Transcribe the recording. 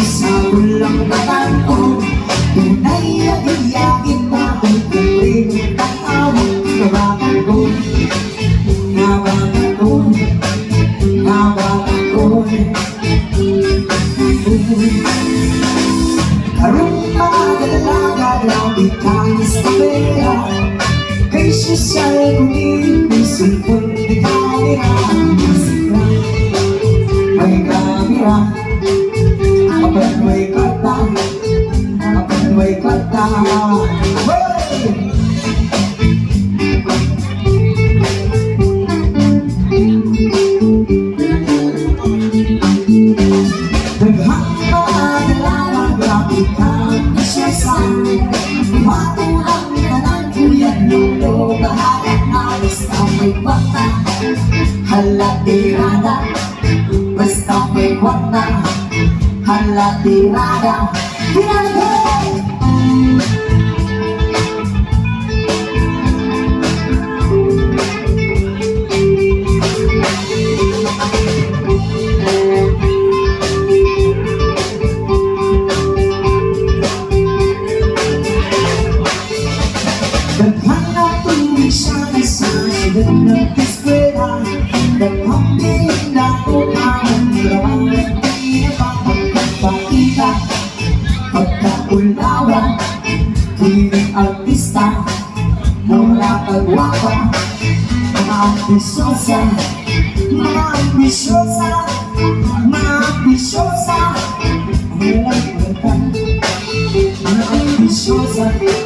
Sabon lang matanaw, tunay ang iyakin na kung kumpring ang awang nabakan ko, nabakan ko, nabakan ko. Karong pag-alalaga lang ikanis na pera, kay sosyal kung inisulpon may kamera, may kamera. Kapag may kata, kapag may kata, naghang grabe ka, siya sa matulang kanan, kuyan lolo, bahalat na basta may kata, halatirada, basta may kata. Halatirada, pinalagay! Naghanap tuloy siya sa siyudad ng eskwela, naghaming na ko ang rawangan. Pagkaulawan, kiling artista, mula kagwapa, mga ambisyosa, mga ambisyosa, mga ambisyosa, mga ambisyosa, mga ambisyosa.